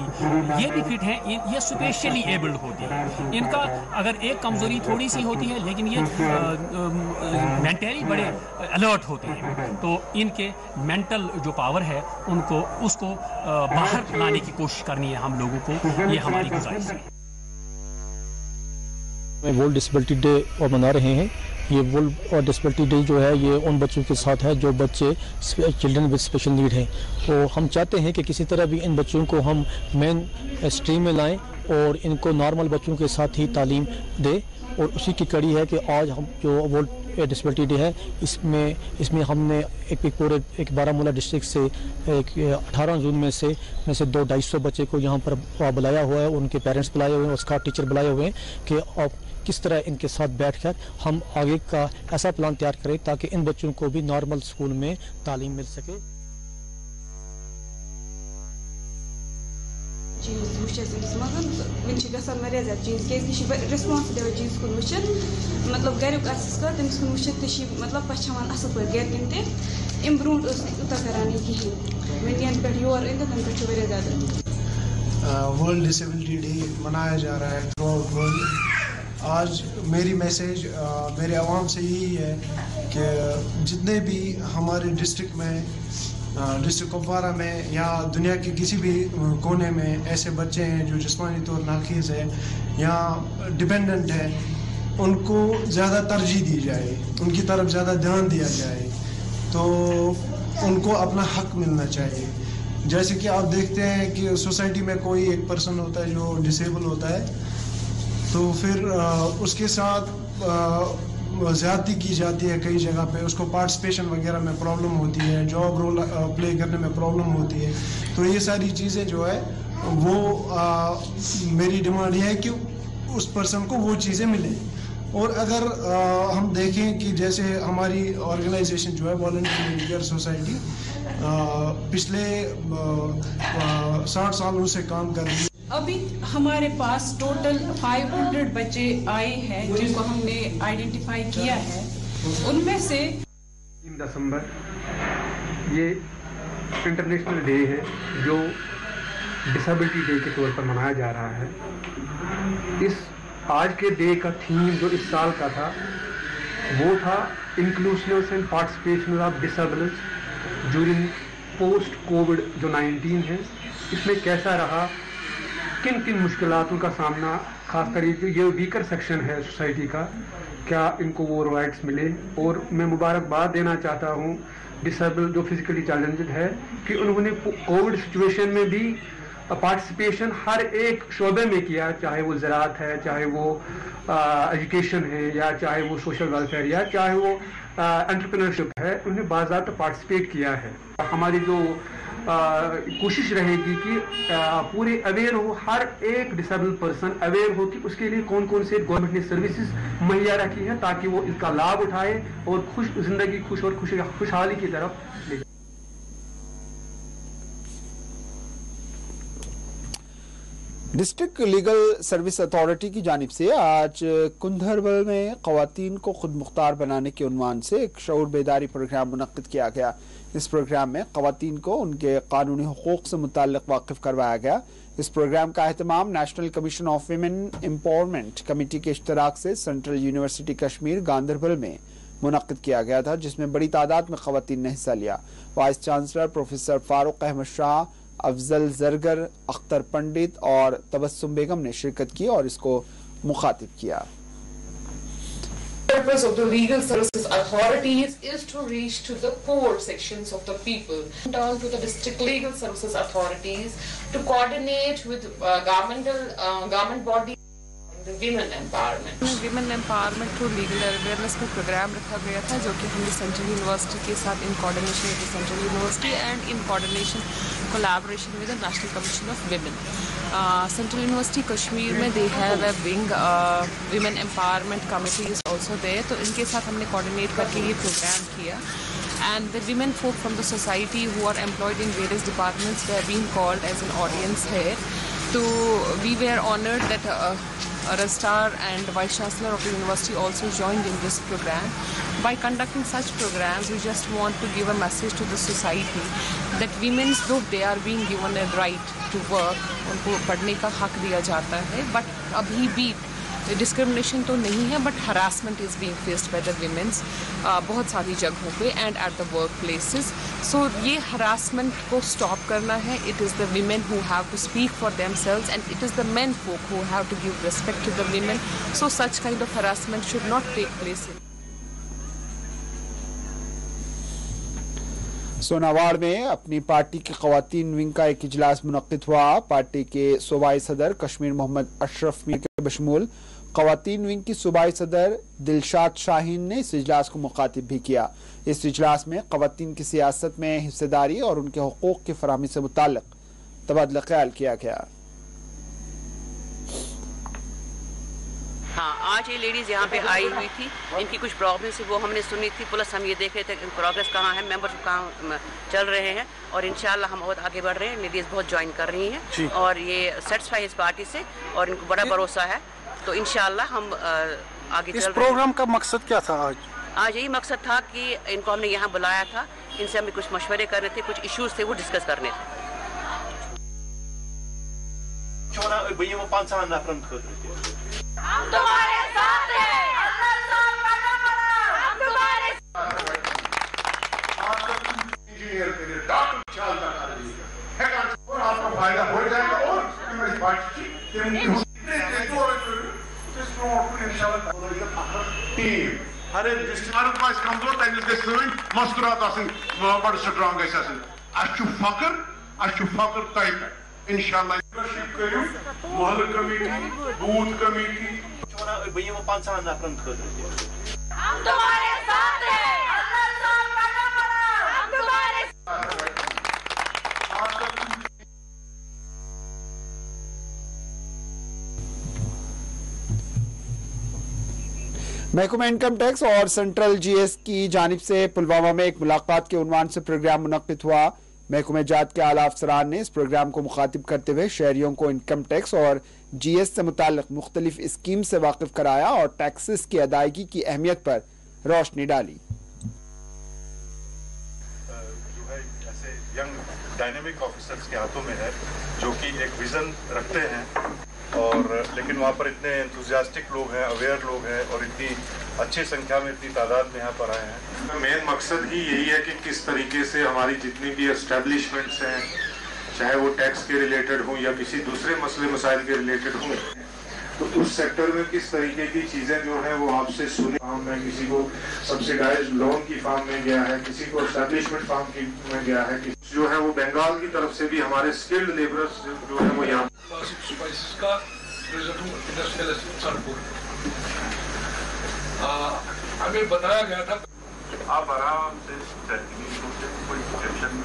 ये भी फिट हैं, ये स्पेशली एबल्ड होते हैं। इनका अगर एक कमज़ोरी थोड़ी सी होती है लेकिन ये मेंटली बड़े अलर्ट होते हैं, तो इनके मेंटल जो पावर है उनको उसको बाहर लाने की कोशिश करनी है हम लोगों को, ये हमारी गुजारिश है। वर्ल्ड डिसेबिलिटी डे मना रहे हैं। ये वर्ल्ड डिसेबिलिटी डे जो है ये उन बच्चों के साथ है जो बच्चे चिल्ड्रन विद स्पेशल नीड हैं। तो हम चाहते हैं कि किसी तरह भी इन बच्चों को हम मेन स्ट्रीम में लाएं और इनको नॉर्मल बच्चों के साथ ही तालीम दें। और उसी की कड़ी है कि आज हम जो वर्ल्ड डिसेबिलिटी डे है इसमें हमने एक बारामूला डिस्ट्रिक्ट से 18 जून में से 200-250 बच्चे को यहाँ पर बुलाया हुआ है, उनके पेरेंट्स बुलाए हुए हैं और स्टाफ टीचर बुलाए हुए हैं कि आप किस तरह इनके साथ बैठकर हम आगे का ऐसा प्लान तैयार करें ताकि इन बच्चों को भी नॉर्मल स्कूल में तालीम मिल सके। चीज़ वारिया ज़्यादा चीज़ क्या रेस्पॉन्सिबल चीज़ कुन वुचित मतलब गरुक तमिस कुन वुचित मतलब पछावान असल पे गरकिन ते इम ब्रोट उता करानी कहीं वन पे योर इन तम पे वारिया ज़्यादा। वर्ल्ड डिसेबिलिटी डे मनाया जा रहा है थ्रू आउट वर्ल्ड। आज मेरी मैसेज मेरे आवाम से यही है कि जितने भी हमारे डिस्ट्रिक्ट में डिस्ट्रिक्ट कुपवाड़ा में या दुनिया के किसी भी कोने में ऐसे बच्चे हैं जो जिस्मानी तौर नाक़िस है या डिपेंडेंट है, उनको ज़्यादा तरजीह दी जाए, उनकी तरफ ज़्यादा ध्यान दिया जाए, तो उनको अपना हक मिलना चाहिए। जैसे कि आप देखते हैं कि सोसाइटी में कोई एक पर्सन होता है जो डिसेबल होता है, तो फिर उसके साथ ज़्यादती की जाती है कई जगह पे, उसको पार्टिसिपेशन वगैरह में प्रॉब्लम होती है, जॉब रोल प्ले करने में प्रॉब्लम होती है। तो ये सारी चीज़ें जो है वो मेरी डिमांड ये है कि उस पर्सन को वो चीज़ें मिलें। और अगर हम देखें कि जैसे हमारी ऑर्गेनाइजेशन जो है वॉलंटियर वेलफेयर सोसाइटी पिछले 60 सालों से काम कर रही है। अभी हमारे पास टोटल 500 बच्चे आए हैं जिनको हमने आइडेंटिफाई किया है। उनमें से 3 दिसंबर ये इंटरनेशनल डे है जो डिसेबिलिटी डे के तौर पर मनाया जा रहा है। इस आज के डे का थीम जो इस साल का था वो था inclusiveness and participation of disables during post Covid जो 19 है, इसमें कैसा रहा, किन किन मुश्किलातों का सामना, खास करके ये वीकर सेक्शन है सोसाइटी का, क्या इनको वो राइट्स मिले। और मैं मुबारकबाद देना चाहता हूँ डिसेबल जो फिजिकली चैलेंज्ड है कि उन्होंने कोविड सिचुएशन में भी पार्टिसिपेशन हर एक शोबे में किया, चाहे वो ज़राअत है, चाहे वो एजुकेशन है, या चाहे वो सोशल वेलफेयर, या चाहे वो एंटरप्रेन्योरशिप है, उन्हें बाज़ाब्ता पार्टिसिपेट किया है। हमारी जो कोशिश रहेगी कि पूरे अवेयर हो, हर एक डिसेबल पर्सन अवेयर हो कि उसके लिए कौन कौन से गवर्नमेंट ने सर्विसेज मुहैया रखी है, ताकि वो इसका लाभ उठाए और जिंदगी खुश और खुशहाली की तरफ ले जाए। डिस्ट्रिक्ट लीगल सर्विस अथॉरिटी की जानिब से आज कुंदरबल में ख़वातीन को खुद मुख्तार बनाने के उन्वान से एक शऊर बेदारी प्रोग्राम मुनक्किद किया गया। इस प्रोग्राम में ख़वातीन को उनके कानूनी हुकूक से मुताल्लिक़ वाकिफ़ करवाया गया। इस प्रोग्राम का एहतमाम national commission of women empowerment committee के इश्तराक से सेंट्रल यूनिवर्सिटी कश्मीर गांदरबल में मुनक्किद किया गया था, जिसमें बड़ी तादाद में ख़वातीन ने हिस्सा लिया। Vice chancellor professor Farooq Ahmad Shah, Afzal Zargar, Akhtar Pandit और तबस्सुम बेगम ने शिरकत की और इसको मुखातिब किया। The purpose of the legal services authorities is to reach to the poor sections of the people. Down to the district legal services authorities to coordinate with government bodies. Women empowerment through legal awareness में प्रोग्राम रखा गया था, जो कि हमने सेंट्रल यूनिवर्सिटी के साथ in coordination with central university and in coordination collaboration with the national commission of women central university Kashmir में they have a wing women empowerment committee is also there. तो इनके साथ हमने कोऑर्डिनेट करके ये प्रोग्राम किया and the women folk from the society who are employed in various departments were being called as an audience here. So we were honored that Registrar and Vice Chancellor of the university also joined in this program. By conducting such programs, we just want to give a message to the society that women, though they are being given a right to work, उनको पढ़ने का हक दिया जाता है, but अभी भी डिस्क्रिमिनेशन तो नहीं है, but harassment is being faced by the womens बहुत सारी जगहों पे and at the work places. So ये हरासमेंट को स्टॉप करना है। It is the women who have to speak for themselves and it is the men folk who have to give respect to the women. So such kind of harassment should not take place in. Sonawar में अपनी पार्टी की ख़वातीन विंग का एक इजलास मुनक्किद हुआ। पार्टी के सूबाई सदर कश्मीर मोहम्मद अशरफ मीर के बशमूल ख़वातीन विंग की सूबाई सदर दिलशाद शाहीन ने इस इजलास को मुखातिब भी किया। इस इजलास में ख़वातीन की सियासत में हिस्सेदारी और उनके हुकूक की फराहमी से मुताल्लिक़ तबादला ख्याल किया गया। हाँ, आज ये लेडीज़ यहाँ पे आई हुई थी, इनकी कुछ प्रॉब्लम्स वो हमने सुनी थी, प्लस हम ये देख रहे थे कि प्रोग्रेस कहाँ है, मेंबरशिप कहाँ चल रहे हैं, और इंशाल्लाह हम बहुत आगे बढ़ रहे हैं। लेडीज़ बहुत ज्वाइन कर रही हैं और ये सेटिस्फाई इस पार्टी से और इनको बड़ा भरोसा है, तो इंशाल्लाह हम आगे चल रहे हैं। इस प्रोग्राम का मकसद क्या था आज? आज यही मकसद था कि इनको हमने यहाँ बुलाया था, इनसे हमें कुछ मशवरे करने थे, कुछ इश्यूज थे वो डिस्कस करने थे। हम तुम्हारे साथ हैं, हम तुम्हारे आपका फायदा हो जाएगा और हर डिस्ट्रिक्ट कमजोर तमिस मस्तूरात बड़ स्ट्रांग फकर तय पे इंशाल्लाह करू महल कमेटी बूथ कमेटी 50 नफरन हम तुम्हारे साथ हैं, हम तुम्हारे महकमा इनकम टैक्स और सेंट्रल जीएस की जानिब से पुलवामा में एक मुलाकात के उन्वान से प्रोग्राम मुनक्किद हुआ। महकमा जात के आला अफसरान ने इस प्रोग्राम को मुखातिब करते हुए शहरियों को इनकम टैक्स और जीएस से मुताल्लिक मुख्तलिफ स्कीम से वाकिफ कराया और टैक्सेस की अदायगी की अहमियत पर रोशनी डाली। जो है ऐसे यंग डायनेमिक ऑफिसर्स के हाथों में है जो कि एक विजन रखते हैं, और लेकिन वहाँ पर इतने एंथुजियास्टिक लोग हैं, अवेयर लोग हैं और इतनी अच्छी संख्या में इतनी तादाद में यहाँ पर आए हैं। मेन मकसद ही यही है कि किस तरीके से हमारी जितनी भी एस्टेब्लिशमेंट्स हैं, चाहे वो टैक्स के रिलेटेड हों या किसी दूसरे मसले मसाइल के रिलेटेड हों, तो उस सेक्टर में किस तरीके की चीज़ें जो हैं वो आपसे सुने। फार्म में किसी को सब्सिडाइज लोन की फार्म में गया है, किसी को एस्टेब्लिशमेंट फार्म की में गया है, जो है वो बंगाल की तरफ से भी हमारे स्किल्ड लेबरर्स जो है वो यहाँ हमें बताया गया था। आप आराम से कोई टेंशन।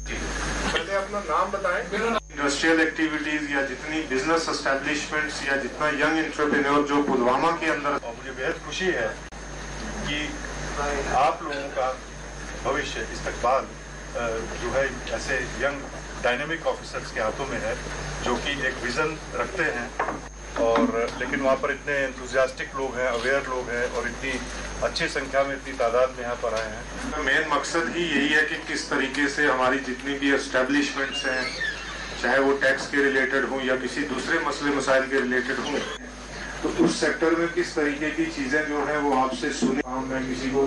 पहले अपना नाम बताएं। इंडस्ट्रियल एक्टिविटीज या जितनी बिजनेस एस्टेब्लिशमेंट्स या जितना यंग एंटरप्रेन्योर जो पुलवामा के अंदर, और मुझे बेहद खुशी है कि आप लोगों का भविष्य इस्तकबाल जो है ऐसे यंग डायनेमिक ऑफिसर्स के हाथों में है जो कि एक विजन रखते हैं, और लेकिन वहाँ पर इतने एंथुजियास्टिक लोग हैं, अवेयर लोग हैं, और इतनी अच्छी संख्या में इतनी तादाद में यहाँ पर आए हैं। मेन मकसद ही यही है कि किस तरीके से हमारी जितनी भी एस्टेब्लिशमेंट्स हैं, चाहे वो टैक्स के रिलेटेड हों या किसी दूसरे मसले मसाइल के रिलेटेड हों, तो उस सेक्टर में किस तरीके की चीज़ें जो हैं वो आपसे सुने। फार्म में किसी को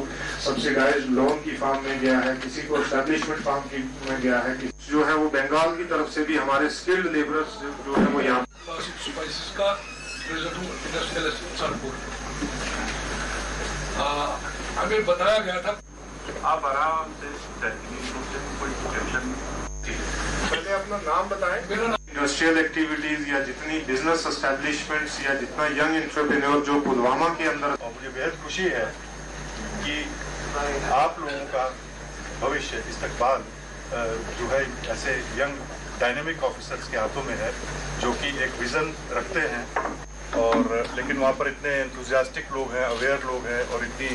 सब्सिडाइज लोन की फार्म में गया है, किसी को एस्टेब्लिशमेंट फार्म की में गया है, जो है वो बंगाल की तरफ से भी हमारे स्किल्ड लेबरर्स जो है वो यहाँ हमें बताया गया था। आप आराम से कोई टेंशन। पहले अपना नाम बताएं। इंडस्ट्रियल एक्टिविटीज या जितनी बिजनेस एस्टेब्लिशमेंट्स या जितना यंग एंटरप्रेन्योर जो पुलवामा के अंदर, और मुझे बेहद खुशी है कि आप लोगों का भविष्य इस्तकबाल जो है ऐसे यंग डायनेमिक ऑफिसर्स के हाथों में है जो कि एक विजन रखते हैं, और लेकिन वहाँ पर इतने एंथुजियास्टिक लोग हैं, अवेयर लोग हैं, और इतनी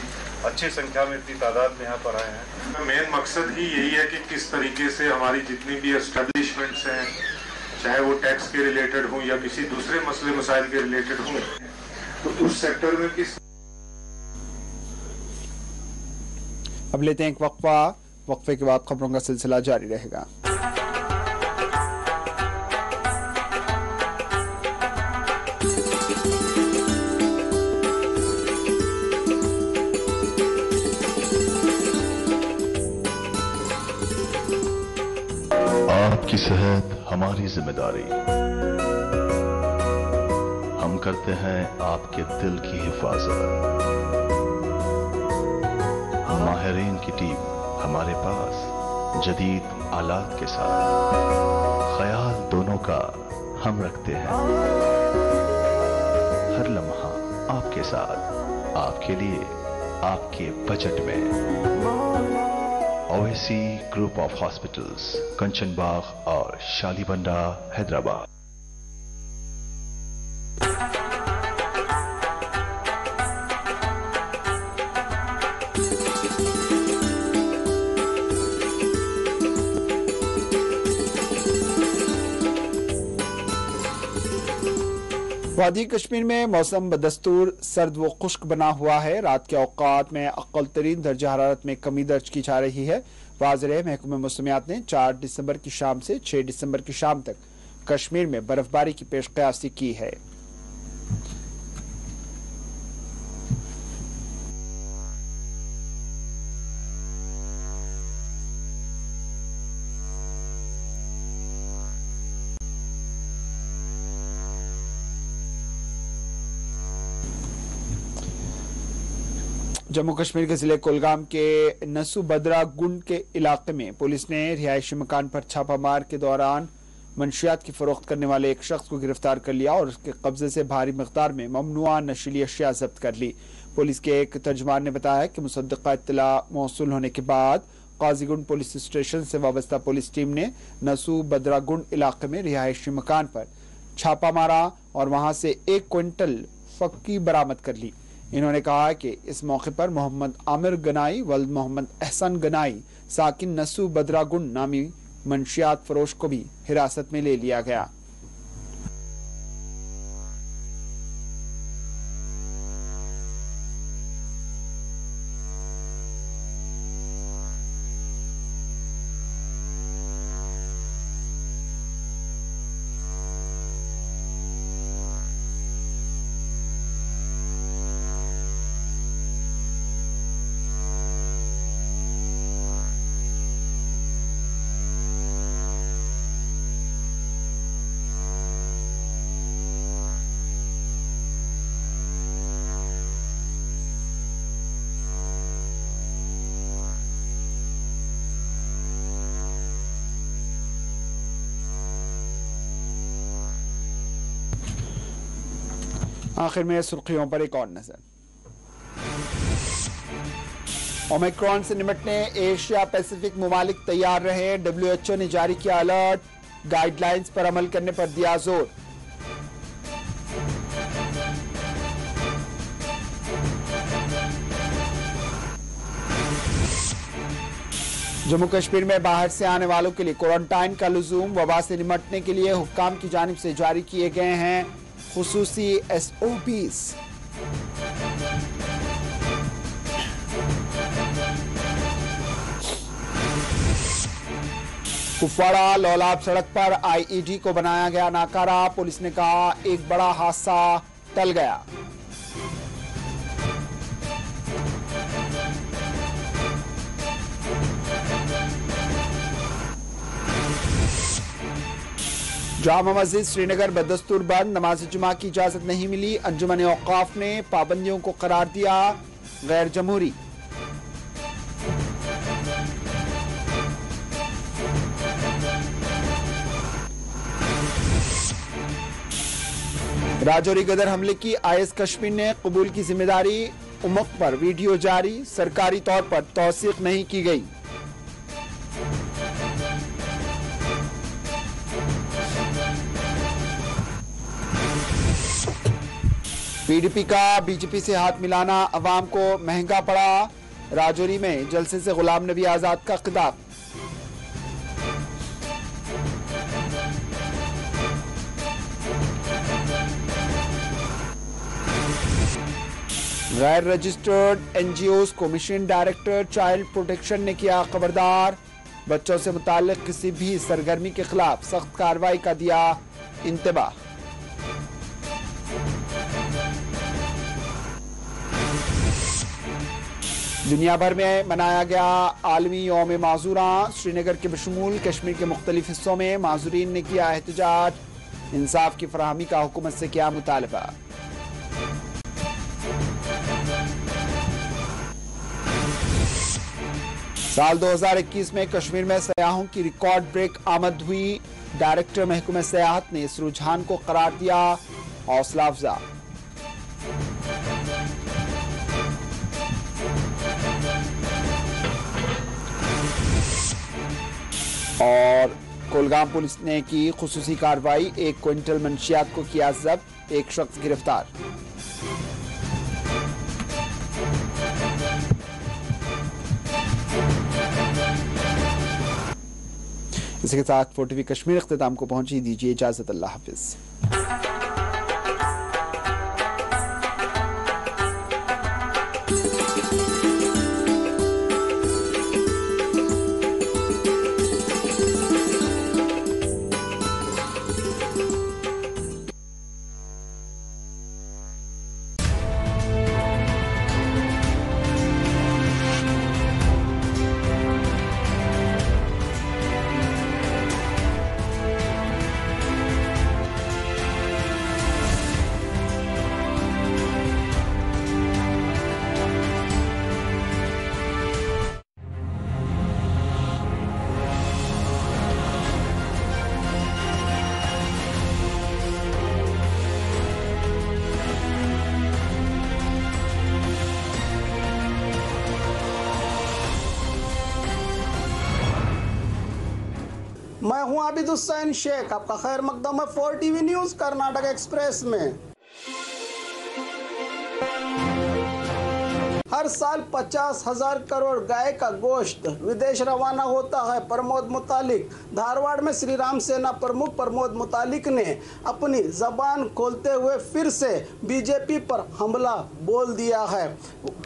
अच्छी संख्या में इतनी तादाद में यहाँ पर आए हैं। मेन मकसद ही यही है कि किस तरीके से हमारी जितनी भी एस्टेब्लिशमेंट्स हैं, चाहे वो टैक्स के रिलेटेड हों या किसी दूसरे मसले मसाइल के रिलेटेड हों, तो उस सेक्टर में किस। अब लेते हैं एक वक्फा, वक्फे के बाद खबरों का सिलसिला जारी रहेगा। आपकी सेहत हमारी जिम्मेदारी। हम करते हैं आपके दिल की हिफाजत। माहिरीन की टीम हमारे पास जदीद आलात के साथ, ख्याल दोनों का हम रखते हैं। हर लम्हा आपके साथ, आपके लिए, आपके बजट में। ओएसी ग्रुप ऑफ हॉस्पिटल्स, कंचन बाग और शालीबंडा, हैदराबाद। वादी कश्मीर में मौसम बदस्तूर सर्द व खुश्क बना हुआ है। रात के औकात में अक्ल तरीन दर्जा हरारत में कमी दर्ज की जा रही है। वाज़ेह महकमा मौसमियात ने 4 दिसंबर की शाम से 6 दिसंबर की शाम तक कश्मीर में बर्फबारी की पेशकयासी की है। जम्मू कश्मीर के जिले कुलगाम के नसू बदरा गुंड के इलाके में पुलिस ने रिहायशी मकान पर छापा मार के दौरान मंशियात की फरोख्त करने वाले एक शख्स को गिरफ्तार कर लिया और उसके कब्जे से भारी मिकदार में ममनुआ नशीली अशिया जब्त कर ली। पुलिस के एक तर्जमान ने बताया कि मुसद्दका इत्तला मौसूल होने के बाद काजीगुंड पुलिस स्टेशन से वाबस्ता पुलिस टीम ने नसू बदरा गुंड इलाके में रिहायशी मकान पर छापा मारा और वहां से 1 क्विंटल फक्की बरामद कर ली। इन्होंने कहा कि इस मौके पर मोहम्मद आमिर गनाई वल्द मोहम्मद एहसन गनाई साकिन नसू बदरागुंड नामी मंशियात फरोश को भी हिरासत में ले लिया गया। आखिर में सुर्खियों पर एक और नजर। ओमिक्रॉन से निपटने एशिया पैसिफिक मुमालिक तैयार रहे। WHO ने जारी किया अलर्ट, गाइडलाइंस पर अमल करने पर दिया जोर। जम्मू कश्मीर में बाहर से आने वालों के लिए क्वारंटाइन का लुजूम। वबा से निपटने के लिए हुक्काम की जानिब से जारी किए गए हैं खुसूसी SOPs। कुपवाड़ा लौलाब सड़क पर IED को बनाया गया नाकारा। पुलिस ने कहा एक बड़ा हादसा टल गया। जामा मस्जिद श्रीनगर बदस्तूर बंद, नमाज जुमा की इजाजत नहीं मिली। अंजुमन औकाफ ने पाबंदियों को करार दिया गैर जमहूरी। राजौरी गदर हमले की IS कश्मीर ने कबूल की जिम्मेदारी। उमक पर वीडियो जारी, सरकारी तौर पर तौसीक नहीं की गई। PDP का BJP से हाथ मिलाना अवाम को महंगा पड़ा। राजौरी में जलसे से गुलाम नबी आजाद का खिताब। गैर रजिस्टर्ड NGOs को मिशन डायरेक्टर चाइल्ड प्रोटेक्शन ने किया खबरदार। बच्चों से मुताल्लिक किसी भी सरगर्मी के खिलाफ सख्त कार्रवाई का दिया इंतबाह। दुनिया भर में मनाया गया आलमी यौम माजूरा। श्रीनगर के बशमूल कश्मीर के मुख्तलिफ हिस्सों में माजूरीन ने किया एहतजाज। इंसाफ की फराहमी का हुकूमत से किया मुतालबा। साल 2021 में कश्मीर में सयाहों की रिकॉर्ड ब्रेक आमद हुई। डायरेक्टर महकमे सयाहत ने इस रुझान को करार दिया हौसला अफजा। और कोलगाम पुलिस ने की खुसूसी कार्रवाई। 1 क्विंटल मंशियात को किया जब्त, 1 शख्स गिरफ्तार। इसी के साथ 4TV कश्मीर इख्तिताम को पहुंची। दीजिए इजाजत, अल्लाह हाफिज। मैं हूं आबिद हुसैन शेख, आपका खैर मकदम है 4TV न्यूज कर्नाटक एक्सप्रेस में। हर साल 50,000 करोड़ गाय का गोश्त विदेश रवाना होता है। प्रमोद मुतालिक, धारवाड़ में श्री राम सेना प्रमुख प्रमोद मुतालिक ने अपनी जबान खोलते हुए फिर से बीजेपी पर हमला बोल दिया है।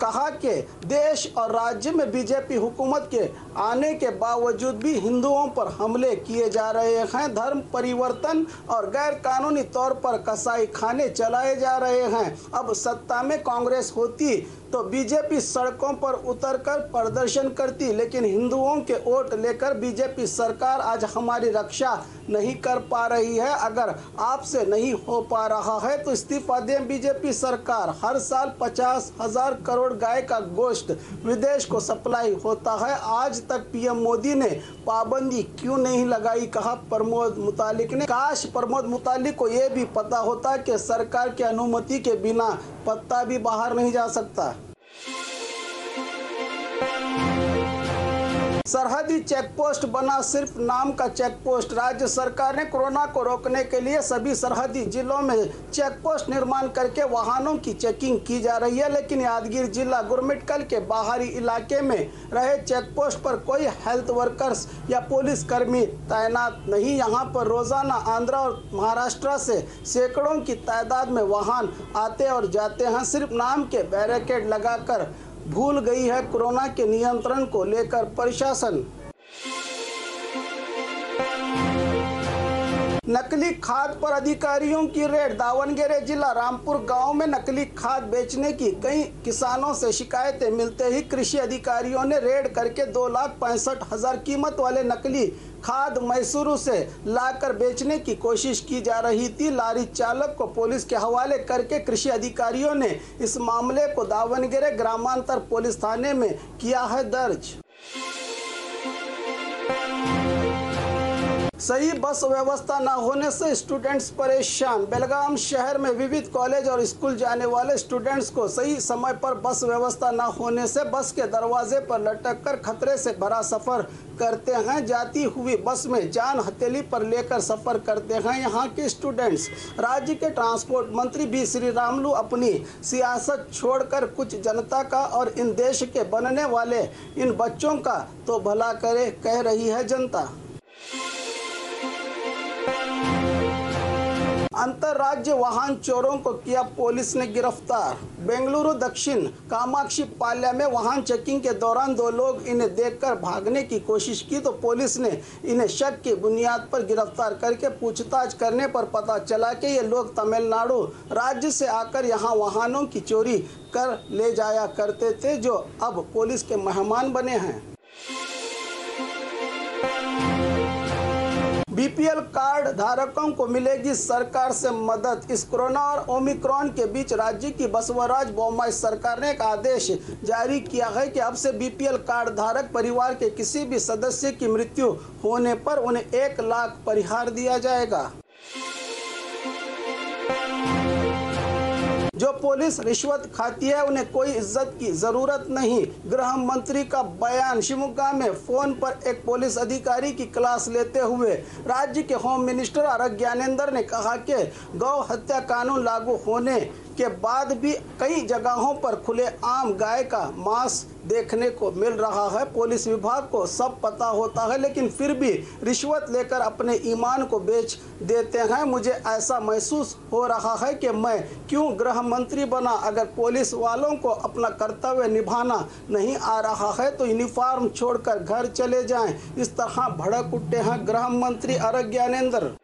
कहा कि देश और राज्य में बीजेपी हुकूमत के आने के बावजूद भी हिंदुओं पर हमले किए जा रहे हैं। धर्म परिवर्तन और गैर कानूनी तौर पर कसाई खाने चलाए जा रहे हैं। अब सत्ता में कांग्रेस होती तो बीजेपी सड़कों पर उतरकर प्रदर्शन करती, लेकिन हिंदुओं के वोट लेकर बीजेपी सरकार आज हमारी रक्षा नहीं कर पा रही है। अगर आपसे नहीं हो पा रहा है तो इस्तीफा दें बीजेपी सरकार। हर साल 50,000 करोड़ गाय का गोश्त विदेश को सप्लाई होता है, आज तक पीएम मोदी ने पाबंदी क्यों नहीं लगाई, कहा प्रमोद मुतालिक ने। काश प्रमोद मुतालिक को ये भी पता होता कि सरकार की अनुमति के बिना पत्ता भी बाहर नहीं जा सकता। सरहदी चेक पोस्ट बना सिर्फ नाम का चेक पोस्ट। राज्य सरकार ने कोरोना को रोकने के लिए सभी सरहदी जिलों में चेक पोस्ट निर्माण करके वाहनों की चेकिंग की जा रही है, लेकिन यादगीर जिला गुरमिटकल के बाहरी इलाके में रहे चेक पोस्ट पर कोई हेल्थ वर्कर्स या पुलिस कर्मी तैनात नहीं। यहां पर रोजाना आंध्र और महाराष्ट्र से सैकड़ों की तादाद में वाहन आते और जाते हैं। सिर्फ नाम के बैरिकेड लगाकर भूल गई है कोरोना के नियंत्रण को लेकर प्रशासन। नकली खाद पर अधिकारियों की रेड। दावणगेरे जिला रामपुर गांव में नकली खाद बेचने की कई किसानों से शिकायतें मिलते ही कृषि अधिकारियों ने रेड करके 2,65,000 कीमत वाले नकली खाद मैसूरू से लाकर बेचने की कोशिश की जा रही थी। लारी चालक को पुलिस के हवाले करके कृषि अधिकारियों ने इस मामले को दावणगेरे ग्रामांतर पुलिस थाने में किया है दर्ज। सही बस व्यवस्था न होने से स्टूडेंट्स परेशान। बेलगाम शहर में विविध कॉलेज और स्कूल जाने वाले स्टूडेंट्स को सही समय पर बस व्यवस्था न होने से बस के दरवाजे पर लटक कर खतरे से भरा सफर करते हैं। जाती हुई बस में जान हथेली पर लेकर सफर करते हैं यहाँ के स्टूडेंट्स। राज्य के ट्रांसपोर्ट मंत्री बी श्रीरामुलु अपनी सियासत छोड़कर कुछ जनता का और इन देश के बनने वाले इन बच्चों का तो भला करे, कह रही है जनता। अंतर्राज्य वाहन चोरों को किया पुलिस ने गिरफ्तार। बेंगलुरु दक्षिण कामाक्षी पाल्या में वाहन चेकिंग के दौरान 2 लोग इन्हें देखकर भागने की कोशिश की तो पुलिस ने इन्हें शक की बुनियाद पर गिरफ्तार करके पूछताछ करने पर पता चला कि ये लोग तमिलनाडु राज्य से आकर यहां वाहनों की चोरी कर ले जाया करते थे, जो अब पुलिस के मेहमान बने हैं। बीपीएल कार्ड धारकों को मिलेगी सरकार से मदद। इस कोरोना और ओमिक्रॉन के बीच राज्य की बसवराज बोम्मई सरकार ने एक आदेश जारी किया है कि अब से बीपीएल कार्ड धारक परिवार के किसी भी सदस्य की मृत्यु होने पर उन्हें 1 लाख परिहार दिया जाएगा। जो पुलिस रिश्वत खाती है उन्हें कोई इज्जत की जरूरत नहीं। गृह मंत्री का बयान। शिवमोगा में फोन पर एक पुलिस अधिकारी की क्लास लेते हुए राज्य के होम मिनिस्टर आर ज्ञानेंद्र ने कहा कि गौ हत्या कानून लागू होने के बाद भी कई जगहों पर खुले आम गाय का मांस देखने को मिल रहा है। पुलिस विभाग को सब पता होता है, लेकिन फिर भी रिश्वत लेकर अपने ईमान को बेच देते हैं। मुझे ऐसा महसूस हो रहा है कि मैं क्यों गृह मंत्री बना। अगर पुलिस वालों को अपना कर्तव्य निभाना नहीं आ रहा है तो यूनिफॉर्म छोड़कर घर चले जाएं। इस तरह भड़क उठे हैं गृह मंत्री आर ज्ञानेंद्र।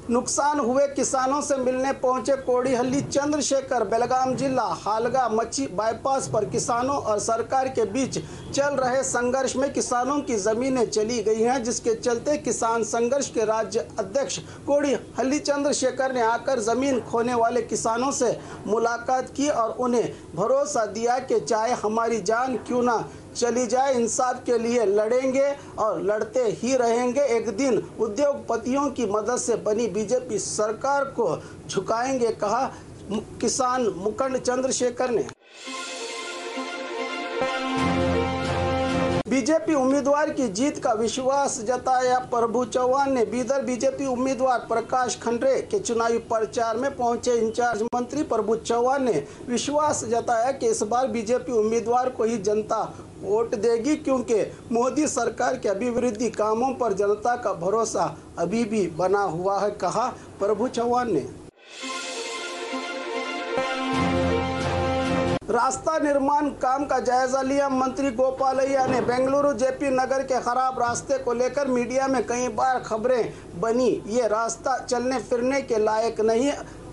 नुकसान हुए किसानों से मिलने पहुंचे कोडिहल्ली चंद्रशेखर। बेलगाम जिला हालगा मच्छी बाईपास पर किसानों और सरकार के बीच चल रहे संघर्ष में किसानों की जमीनें चली गई हैं, जिसके चलते किसान संघर्ष के राज्य अध्यक्ष कोडिहल्ली चंद्रशेखर ने आकर जमीन खोने वाले किसानों से मुलाकात की और उन्हें भरोसा दिया कि चाहे हमारी जान क्यों ना चली जाए, इंसाफ के लिए लड़ेंगे और लड़ते ही रहेंगे। एक दिन उद्योगपतियों की मदद से बनी बीजेपी सरकार को झुकाएंगे, कहा किसान मुकुंद चंद्रशेखर ने। बीजेपी उम्मीदवार की जीत का विश्वास जताया प्रभु चौहान ने। बीदर बीजेपी उम्मीदवार प्रकाश खंडरे के चुनावी प्रचार में पहुंचे इंचार्ज मंत्री प्रभु चौहान ने विश्वास जताया कि इस बार बीजेपी उम्मीदवार को ही जनता वोट देगी, क्योंकि मोदी सरकार के अभिवृद्धि कामों पर जनता का भरोसा अभी भी बना हुआ है, कहा प्रभु चौहान ने। रास्ता निर्माण काम का जायजा लिया मंत्री गोपालಯ್ಯ ने। बेंगलुरु जेपी नगर के खराब रास्ते को लेकर मीडिया में कई बार खबरें बनी। ये रास्ता चलने फिरने के लायक नहीं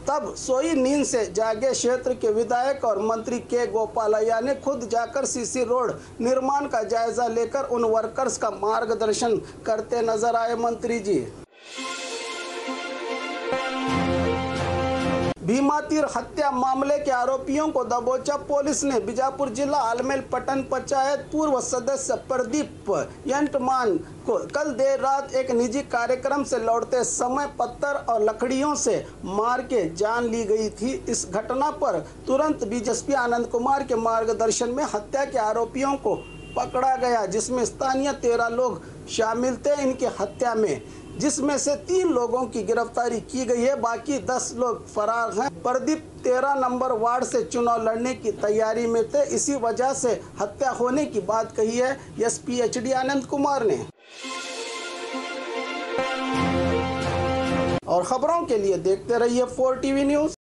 तब सोई नींद से जागे क्षेत्र के विधायक और मंत्री के गोपालಯ್या ने खुद जाकर सीसी रोड निर्माण का जायजा लेकर उन वर्कर्स का मार्गदर्शन करते नजर आए मंत्री जी। भीमा तीर हत्या मामले के आरोपियों को दबोचा पुलिस ने। बीजापुर जिला आलमेल पटन पंचायत पूर्व सदस्य प्रदीप यंटमान को कल देर रात एक निजी कार्यक्रम से लौटते समय पत्थर और लकड़ियों से मार के जान ली गई थी। इस घटना पर तुरंत बीएसपी आनंद कुमार के मार्गदर्शन में हत्या के आरोपियों को पकड़ा गया, जिसमें स्थानीय 13 लोग शामिल थे इनकी हत्या में, जिसमें से 3 लोगों की गिरफ्तारी की गई है, बाकी 10 लोग फरार हैं। प्रदीप 13 नंबर वार्ड से चुनाव लड़ने की तैयारी में थे, इसी वजह से हत्या होने की बात कही है एसपी HD आनंद कुमार ने। और खबरों के लिए देखते रहिए 4 TV न्यूज।